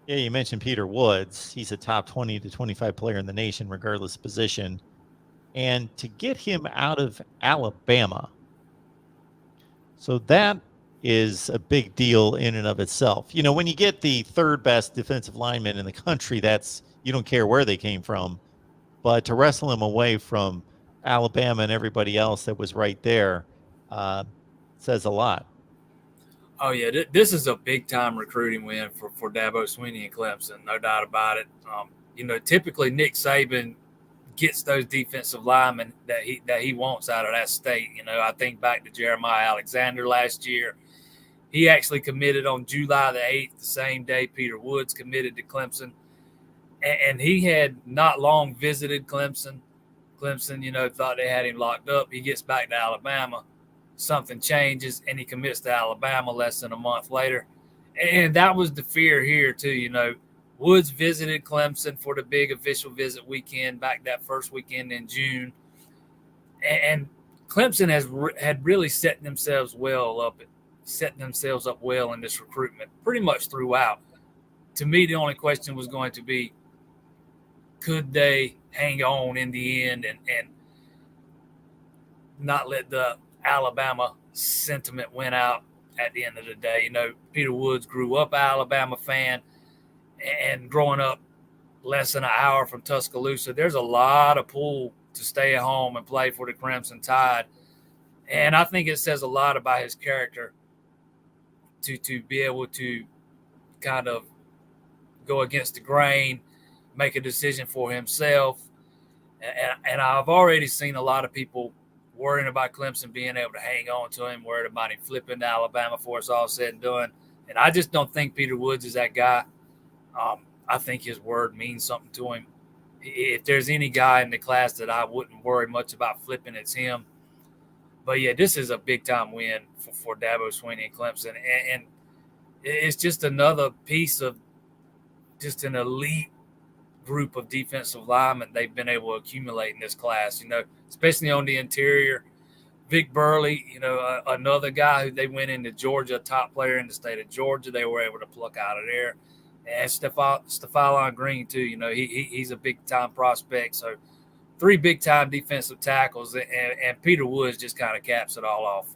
Yeah, you mentioned Peter Woods. He's a top 20 to 25 player in the nation, regardless of position. And to get him out of Alabama, so that is a big deal in and of itself. You know, when you get the third best defensive lineman in the country, that's you don't care where they came from, but to wrestle him away from Alabama and everybody else that was right there uh, says a lot. Oh yeah, this is a big time recruiting win for Dabo Swinney and Clemson, no doubt about it. Typically Nick Saban gets those defensive linemen that he wants out of that state. I think back to Jeremiah Alexander last year. He actually committed on July the 8th, the same day Peter Woods committed to Clemson. And he had not long visited Clemson. Clemson, thought they had him locked up. He gets back to Alabama. Something changes, and he commits to Alabama less than a month later. And that was the fear here, too. Woods visited Clemson for the big official visit weekend, back that first weekend in June. And Clemson had really setting themselves up well in this recruitment pretty much throughout. To me, the only question was going to be, could they hang on in the end and not let the Alabama sentiment win out at the end of the day? Peter Woods grew up an Alabama fan, and growing up less than an hour from Tuscaloosa, there's a lot of pull to stay at home and play for the Crimson Tide. And I think it says a lot about his character to be able to kind of go against the grain, make a decision for himself. And I've already seen a lot of people worrying about Clemson being able to hang on to him, worried about him flipping to Alabama before it's all said and done. And I just don't think Peter Woods is that guy. I think his word means something to him. If there's any guy in the class that I wouldn't worry much about flipping, it's him. But yeah, this is a big time win for Dabo Swinney and Clemson, and it's just another piece of just an elite group of defensive linemen they've been able to accumulate in this class. Especially on the interior. Vic Burley, another guy who they went into Georgia, top player in the state of Georgia, they were able to pluck out of there. And Stephon Green too. He's a big time prospect. So 3 big time defensive tackles, and Peter Woods just kind of caps it all off.